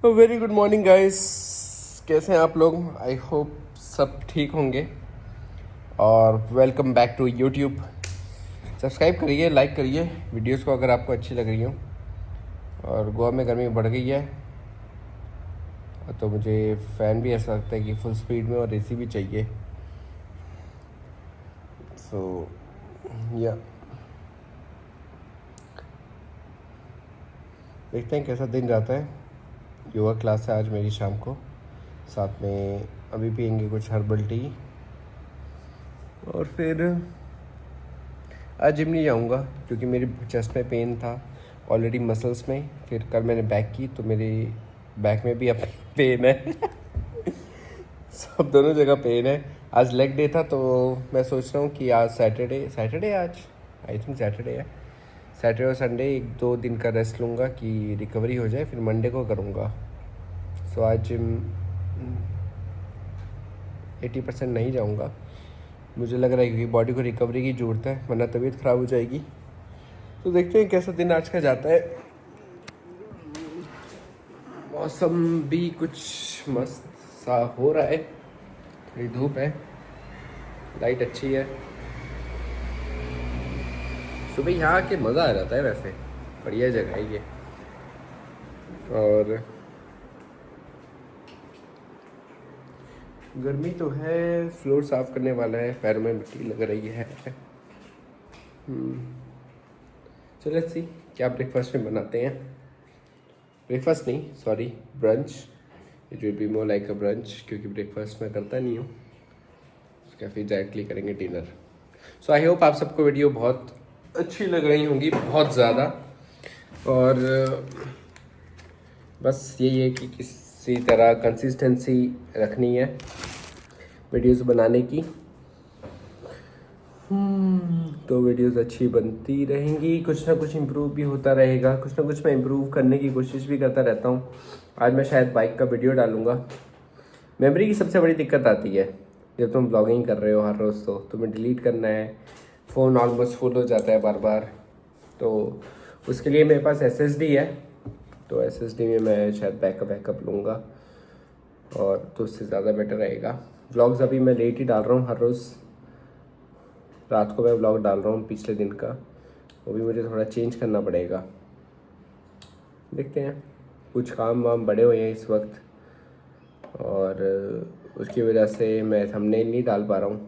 Very good morning guys. कैसे हैं आप लोग? आई होप सब ठीक होंगे। और welcome back to YouTube. Subscribe करिए, लाइक करिए वीडियोस को अगर आपको अच्छी लग रही हो। और गोवा में गर्मी बढ़ गई है तो मुझे फ़ैन भी ऐसा लगता है कि फुल स्पीड में, और एसी भी चाहिए। सो या देखते हैं कैसा दिन जाता है। योगा क्लास है आज मेरी शाम को, साथ में अभी पियेंगे कुछ हर्बल टी। और फिर आज जिम नहीं जाऊँगा क्योंकि मेरी चेस्ट में पेन था ऑलरेडी, मसल्स में। फिर कल मैंने बैक की तो मेरी बैक में भी अब पेन है सब दोनों जगह पेन है। आज लेग डे था तो मैं सोच रहा हूँ कि आज सैटरडे आज आई थिंक सैटरडे है। सैटरडे और संडे एक दो दिन का रेस्ट लूँगा कि रिकवरी हो जाए, फिर मंडे को करूँगा। सो आज जिम 80% नहीं जाऊँगा, मुझे लग रहा है, क्योंकि बॉडी को रिकवरी की ज़रूरत है, वरना तबीयत ख़राब हो जाएगी। तो देखते हैं कैसा दिन आज का जाता है। मौसम भी कुछ मस्त सा हो रहा है, थोड़ी धूप है, लाइट अच्छी है। सुबह यहाँ आके मज़ा आ जाता है, वैसे बढ़िया जगह है ये। और गर्मी तो है, फ्लोर साफ़ करने वाला है, पैर में मिट्टी लग रही है। चलो लेट्स सी क्या ब्रेकफास्ट में बनाते हैं। ब्रेकफास्ट नहीं, sorry, brunch. It will be more like a brunch क्योंकि ब्रेकफास्ट मैं करता नहीं हूँ। कैफे डायरेक्टली करेंगे डिनर। सो आई होप आप सबको वीडियो बहुत अच्छी लग रही होंगी, बहुत ज़्यादा। और बस यही है कि किसी तरह कंसिस्टेंसी रखनी है वीडियोस बनाने की। तो वीडियोस अच्छी बनती रहेंगी, कुछ ना कुछ इम्प्रूव भी होता रहेगा, कुछ ना कुछ मैं इम्प्रूव करने की कोशिश भी करता रहता हूँ। आज मैं शायद बाइक का वीडियो डालूँगा। मेमोरी की सबसे बड़ी दिक्कत आती है जब तुम ब्लॉगिंग कर रहे हो हर रोज़, तो तुम्हें डिलीट करना है, फ़ोन ऑलमोस्ट फुल हो जाता है बार बार। तो उसके लिए मेरे पास SSD है, तो SSD में मैं शायद बैकअप लूँगा, और तो उससे ज़्यादा बेटर रहेगा। व्लॉग्स अभी मैं लेट ही डाल रहा हूँ, हर रोज़ रात को मैं व्लॉग डाल रहा हूँ पिछले दिन का, वो भी मुझे थोड़ा चेंज करना पड़ेगा। देखते हैं, कुछ काम वाम बड़े हुए हैं इस वक्त, और उसकी वजह से मैं थंबनेल नहीं डाल पा रहा हूँ,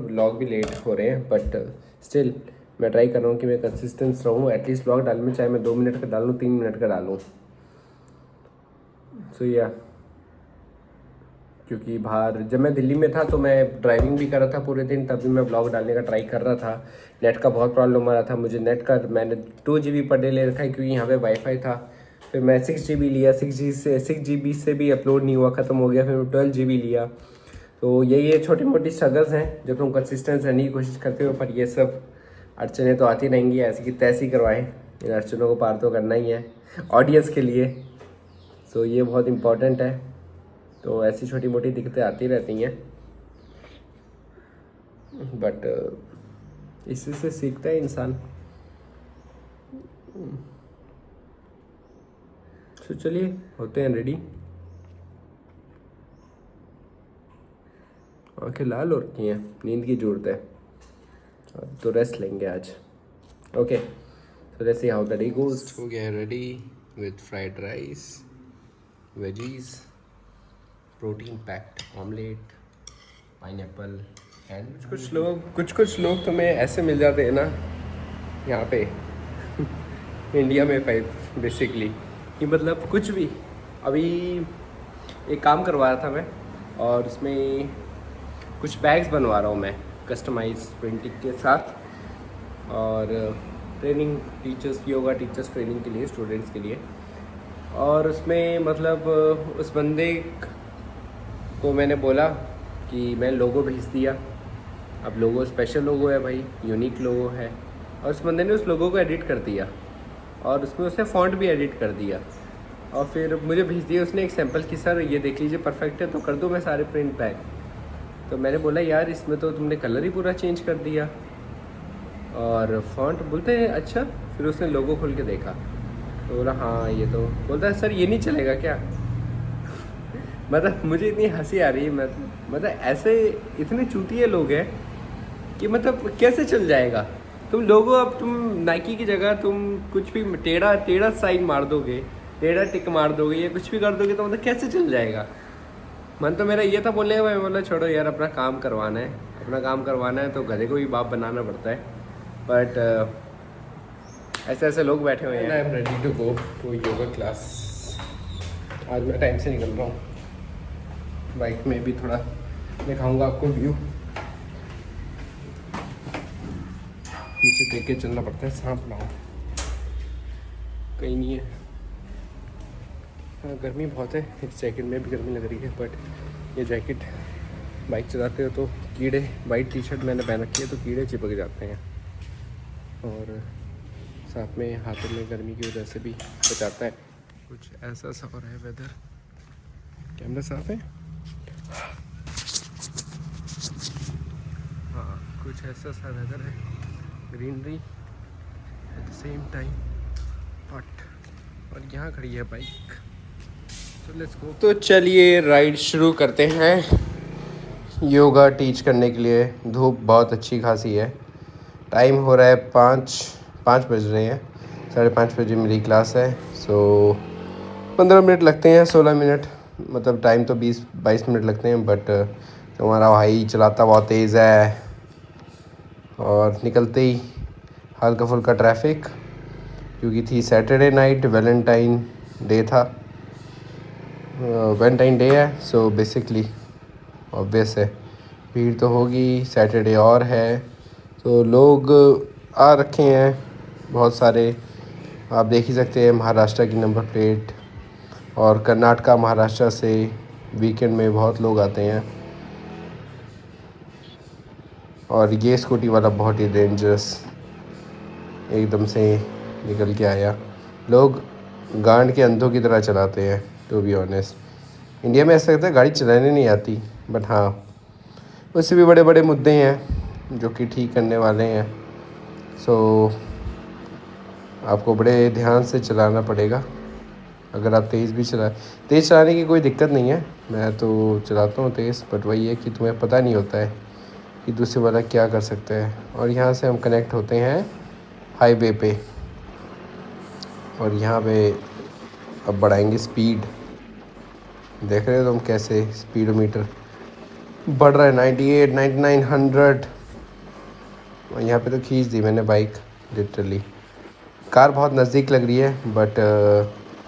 व्लॉग भी लेट हो रहे हैं। बट स्टिल मैं ट्राई कर रहा हूँ कि मैं कंसिस्टेंस रहूँ, एटलीस्ट व्लॉग डालने में, चाहे मैं 2 मिनट का डालूँ, 3 मिनट का डालूँ। सो या क्योंकि बाहर जब मैं दिल्ली में था तो मैं ड्राइविंग भी कर रहा था पूरे दिन, तभी मैं ब्लॉग डालने का ट्राई कर रहा था। नेट का बहुत प्रॉब्लम आ रहा था मुझे, नेट का मैंने 2 GB पर डे ले रखा है क्योंकि यहाँ पे वाईफाई था। फिर मैं 6 GB लिया, 6 GB से भी अपलोड नहीं हुआ, ख़त्म हो गया। फिर मैं 12 GB लिया। तो ये छोटी मोटी स्ट्रगल्स हैं जब तुम कंसिस्टेंट रहने की कोशिश करते हो, पर ये सब अड़चनें तो आती रहेंगी, ऐसी की तैसी करवाएं, इन अड़चनों को पार तो करना ही है ऑडियंस के लिए। सो ये बहुत इम्पॉर्टेंट है। तो ऐसी छोटी मोटी दिक्कतें आती रहती हैं, बट इसी से सीखता है इंसान। तो चलिए होते हैं रेडी। आंखें लाल हो रखी हैं, नींद की ज़रूरत है, तो रेस्ट लेंगे आज। Okay, so let's see how the day goes. हो गया ready with fried rice, veggies, protein packed omelette, pineapple and कुछ लोग तुम्हें ऐसे मिल जाते हैं ना यहाँ पे इंडिया में बेसिकली, कि मतलब कुछ भी। अभी एक काम करवा रहा था मैं, और उसमें कुछ बैग्स बनवा रहा हूँ मैं कस्टमाइज प्रिंटिंग के साथ, और training teachers, yoga teachers training के लिए, स्टूडेंट्स के लिए। और उसमें मतलब उस बंदे को मैंने बोला कि मैं लोगो भेज दिया। अब लोगो स्पेशल लोगो है भाई, यूनिक लोगो है, और उस बंदे ने उस लोगो को एडिट कर दिया, और उसमें उसने फ़ॉन्ट भी एडिट कर दिया, और फिर मुझे भेज दिया उसने एक सैम्पल कि सर ये देख लीजिए परफेक्ट है, तो कर दूँ मैं सारे प्रिंट बैग। तो मैंने बोला यार इसमें तो तुमने कलर ही पूरा चेंज कर दिया, और फ़ॉन्ट बोलते हैं अच्छा। फिर उसने लोगो खोल के देखा, तो बोला हाँ ये तो, बोलता है सर ये नहीं चलेगा क्या? मतलब मुझे इतनी हंसी आ रही है, मतलब ऐसे इतने चूतिए लोग हैं कि मतलब कैसे चल जाएगा? तुम लोगों, अब तुम नाइकी की जगह तुम कुछ भी टेढ़ा टेढ़ा साइन मार दोगे, टेढ़ा टिक मार दोगे या कुछ भी कर दोगे तो मतलब कैसे चल जाएगा? मन तो मेरा ये था बोलने का, मैं बोला छोड़ो यार, अपना काम करवाना है, अपना काम करवाना है तो गधे को भी बाप बनाना पड़ता है। बट ऐसे ऐसे लोग बैठे हुए हैं। I am ready to go to yoga class. आज मैं टाइम से निकल रहा हूँ। बाइक में भी थोड़ा दिखाऊंगा आपको व्यू। पीछे देख के चलना पड़ता है, सांप ना हो कहीं नहीं है। हाँ गर्मी बहुत है, इस जैकेट में भी गर्मी लग रही है, बट ये जैकेट बाइक चलाते हो तो कीड़े, वाइट टी शर्ट मैंने पहन रखी है तो कीड़े चिपक जाते हैं, और साथ में हाथों में गर्मी की वजह से भी बचाता है। कुछ ऐसा सा हो रहा है वेदर। कैमरा साफ है? हाँ कुछ ऐसा सा वेदर है, greenery at the same time hot, और यहाँ खड़ी है बाइक। तो लेट्स गो। तो चलिए राइड शुरू करते हैं। योगा टीच करने के लिए धूप बहुत अच्छी खासी है। टाइम हो रहा है 5 बज रहे हैं, 5:30 बजे मेरी क्लास है। सो 15 मिनट लगते हैं, 16 मिनट, मतलब टाइम तो 20-22 मिनट लगते हैं, बट हमारा भाई चलाता बहुत तेज़ है, और निकलते ही हल्का फुल्का ट्रैफिक, क्योंकि थी सैटरडे नाइट, वैलेंटाइन डे था, वैलेंटाइन डे है, सो बेसिकली ऑब्वियस है भीड़ तो होगी। सैटरडे और है तो लोग आ रखे हैं बहुत सारे, आप देख ही सकते हैं महाराष्ट्र की नंबर प्लेट, और कर्नाटका महाराष्ट्र से वीकेंड में बहुत लोग आते हैं। और ये स्कूटी वाला बहुत ही डेंजरस एकदम से निकल के आया। लोग गांड के अंधों की तरह चलाते हैं, टू बी ऑनेस्ट। इंडिया में ऐसा लगता है गाड़ी चलाने नहीं आती, बट हाँ उससे भी बड़े बड़े मुद्दे हैं जो कि ठीक करने वाले हैं। सो आपको बड़े ध्यान से चलाना पड़ेगा। अगर आप तेज़ चलाने की कोई दिक्कत नहीं है, मैं तो चलाता हूँ तेज़, बट वही है कि तुम्हें पता नहीं होता है कि दूसरे वाला क्या कर सकता है। और यहाँ से हम कनेक्ट होते हैं हाईवे पे, और यहाँ पे अब बढ़ाएंगे स्पीड। देख रहे हो तुम कैसे स्पीडोमीटर बढ़ रहा है, 98, 99, 100। और यहाँ पे तो खींच दी मैंने बाइक लिटरली। कार बहुत नज़दीक लग रही है, बट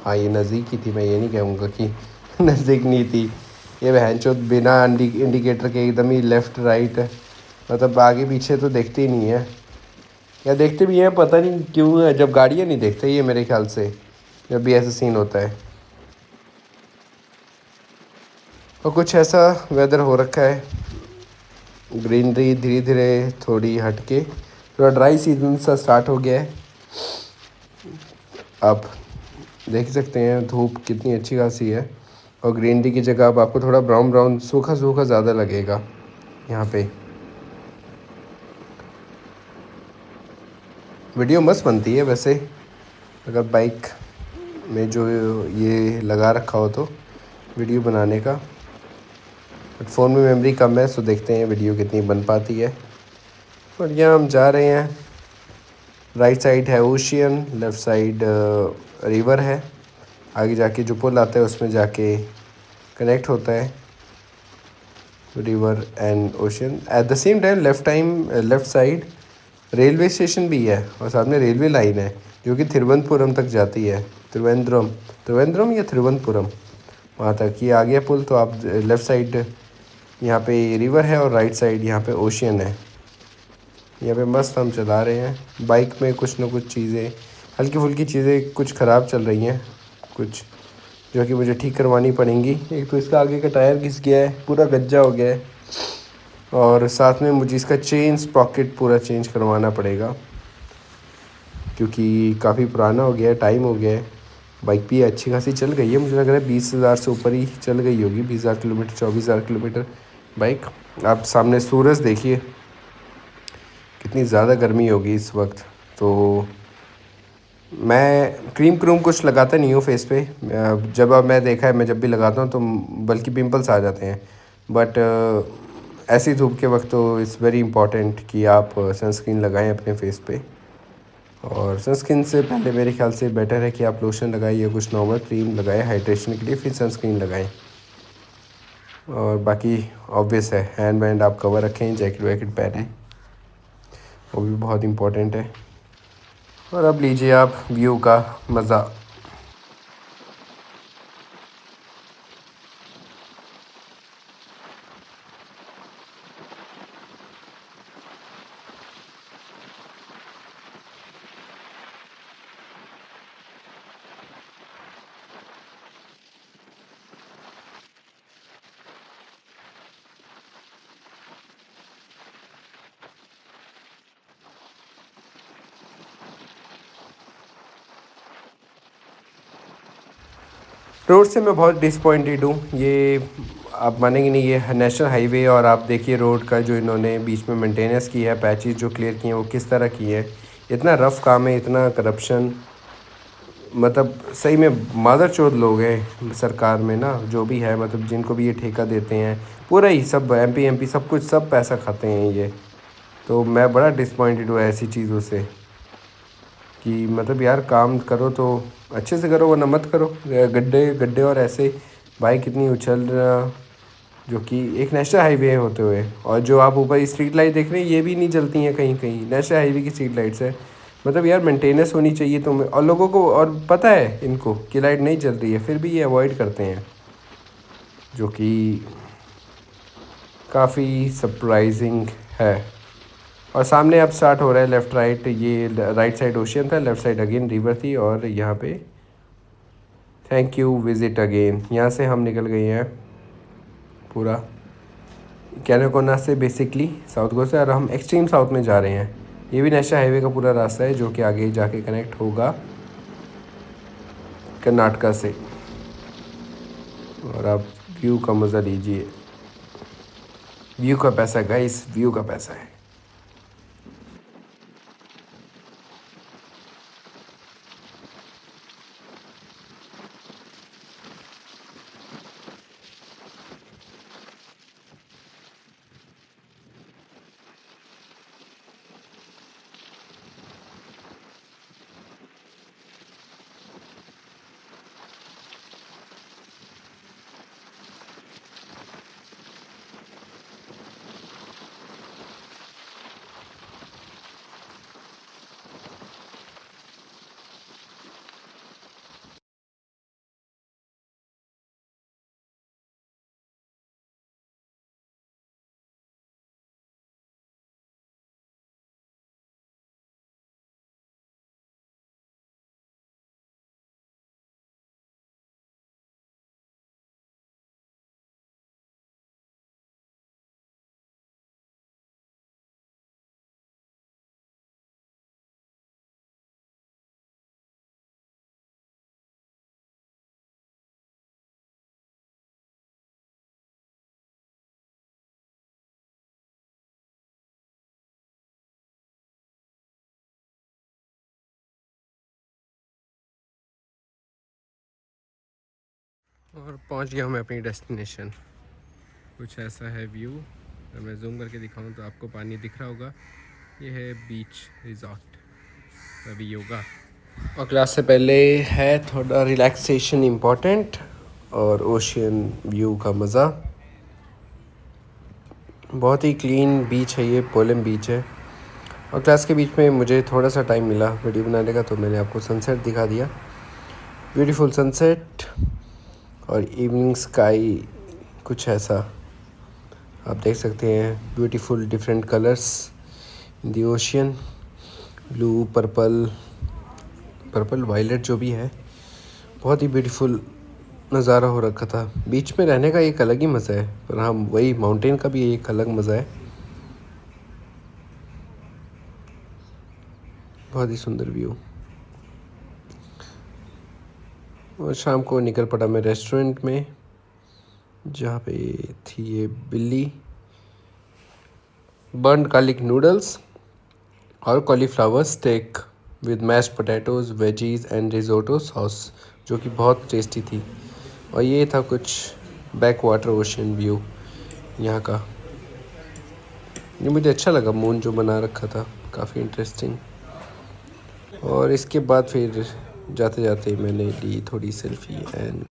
हाँ ये नज़दीक ही थी, मैं ये नहीं कहूँगा कि नज़दीक नहीं थी। ये बहनचोद बिना इंडिकेटर के एकदम ही लेफ़्ट राइट, मतलब आगे पीछे तो देखते ही नहीं है, या देखते भी हैं पता नहीं क्यों है, जब गाड़ियाँ नहीं देखते ये मेरे ख्याल से, जब भी ऐसा सीन होता है। और कुछ ऐसा वेदर हो रखा है, ग्रीनरी धीरे धीरे थोड़ी हटके, थोड़ा ड्राई सीजन सा स्टार्ट हो गया है। आप देख सकते हैं धूप कितनी अच्छी खासी है, और ग्रीनरी की जगह अब आपको थोड़ा ब्राउन ब्राउन सूखा सूखा ज़्यादा लगेगा यहाँ पे। वीडियो मस्त बनती है वैसे, अगर बाइक में जो ये लगा रखा हो तो वीडियो बनाने का, बट फ़ोन में मेमोरी कम है, सो देखते हैं वीडियो कितनी बन पाती है। और यहाँ हम जा रहे हैं, राइट साइड है ओशियन, लेफ़्ट साइड रिवर है। आगे जाके जो पुल आता है उसमें जाके कनेक्ट होता है river and ocean. At the same time left side railway station भी है, और साथ में रेलवे लाइन है जो कि तिरुवनंतपुरम तक जाती है। त्रिवेंद्रम या तिरुवनंतपुरम, वहाँ तक ये आ गया पुल। तो आप लेफ़्ट साइड यहाँ पे रिवर है, और राइट साइड यहाँ पे ओशियन है। यहाँ पे मस्त हम चला रहे हैं बाइक में। कुछ ना कुछ चीज़ें, हल्की फुल्की चीज़ें कुछ ख़राब चल रही हैं, कुछ जो कि मुझे ठीक करवानी पड़ेंगी। एक तो इसका आगे का टायर घिस गया है, पूरा गज्जा हो गया है, और साथ में मुझे इसका चेन स्प्रॉकेट पूरा चेंज करवाना पड़ेगा, क्योंकि काफ़ी पुराना हो गया है, टाइम हो गया है। बाइक भी अच्छी खासी चल गई है, मुझे लग रहा है 20,000 से ऊपर ही चल गई होगी, 20,000 किलोमीटर, 24,000 किलोमीटर बाइक। आप सामने सूरज देखिए, कितनी ज़्यादा गर्मी होगी इस वक्त। तो मैं क्रीम क्रूम कुछ लगाता नहीं हूँ फेस पे। जब अब मैं देखा है, मैं जब भी लगाता हूँ तो बल्कि पिंपल्स आ जाते हैं। बट ऐसी धूप के वक्त तो इट्स वेरी इंपॉर्टेंट कि आप सनस्क्रीन लगाएं अपने फेस पे। और सनस्क्रीन से पहले मेरे ख्याल से बेटर है कि आप लोशन लगाएं या कुछ नॉर्मल क्रीम लगाएं हाइड्रेशन के लिए, फिर सनस्क्रीन लगाएं। और बाकी ऑब्वियस है, हैंड बैंड आप कवर रखें, जैकेट वैकेट पहनें, वो भी बहुत इम्पोर्टेंट है। और अब लीजिए आप व्यू का मज़ा। रोड से मैं बहुत डिसपॉइंटेड हूँ। ये आप मानेंगे नहीं, ये नेशनल हाईवे और आप देखिए रोड का जो इन्होंने बीच में मेंटेनेंस की है, पैचेस जो क्लियर किए हैं वो किस तरह की है। इतना रफ़ काम है, इतना करप्शन, मतलब सही में मादरचोद लोग हैं सरकार में ना, जो भी है, मतलब जिनको भी ये ठेका देते हैं, पूरा ही सब एमपी सब कुछ, सब पैसा खाते हैं ये। तो मैं बड़ा डिसपॉइंटेड हुआ ऐसी चीज़ों से कि मतलब यार काम करो तो अच्छे से करो, वरना मत करो। गड्ढे गड्ढे और ऐसे बाइक इतनी उछल रहा, जो कि एक नेशनल हाईवे होते हुए। और जो आप ऊपर स्ट्रीट लाइट देख रहे हैं ये भी नहीं जलती हैं कहीं कहीं, नेशनल हाईवे की स्ट्रीट लाइट्स है। मतलब यार मेंटेनेंस होनी चाहिए तो और लोगों को और पता है इनको कि लाइट नहीं जल रही है, फिर भी ये अवॉइड करते हैं, जो कि काफ़ी सरप्राइजिंग है। और सामने अब स्टार्ट हो रहा है लेफ़्ट राइट, ये राइट साइड ओशियन था, लेफ़्ट साइड अगेन रिवर थी, और यहाँ पे थैंक यू विज़िट अगेन। यहाँ से हम निकल गए हैं पूरा कैनाकोना से, बेसिकली साउथ गोवा से, और हम एक्सट्रीम साउथ में जा रहे हैं। ये भी नेशनल हाईवे का पूरा रास्ता है जो कि आगे जाके कनेक्ट होगा कर्नाटका से। और आप व्यू का मज़ा लीजिए। व्यू का पैसा गाइस, व्यू का पैसा है। और पहुंच गया मैं अपनी डेस्टिनेशन। कुछ ऐसा है व्यू। अगर मैं जूम करके दिखाऊं तो आपको पानी दिख रहा होगा। ये है बीच रिजॉर्ट अभी योगा। और क्लास से पहले है थोड़ा रिलैक्सेशन इम्पोर्टेंट, और ओशियन व्यू का मज़ा। बहुत ही क्लीन बीच है ये, पोलम बीच है। और क्लास के बीच में मुझे थोड़ा सा टाइम मिला वीडियो बनाने का, तो मैंने आपको सनसेट दिखा दिया। ब्यूटीफुल सनसेट और इवनिंग स्काई, कुछ ऐसा आप देख सकते हैं। Beautiful different colours in the ocean, blue, purple, purple violet जो भी है, बहुत ही ब्यूटीफुल नज़ारा हो रखा था। बीच में रहने का एक अलग ही मज़ा है, पर हाँ वही माउंटेन का भी एक अलग मज़ा है। बहुत ही सुंदर व्यू। और शाम को निकल पड़ा मैं रेस्टोरेंट में, जहाँ पे थी ये बिल्ली, बर्न गार्लिक नूडल्स और cauliflower steak. With mashed potatoes, veggies and risotto sauce, जो कि बहुत टेस्टी थी। और ये था कुछ बैक वाटर ओशन व्यू यहाँ का। ये मुझे अच्छा लगा, मून जो बना रखा था, काफ़ी इंटरेस्टिंग। और इसके बाद फिर जाते जाते मैंने ली थोड़ी सेल्फी एंड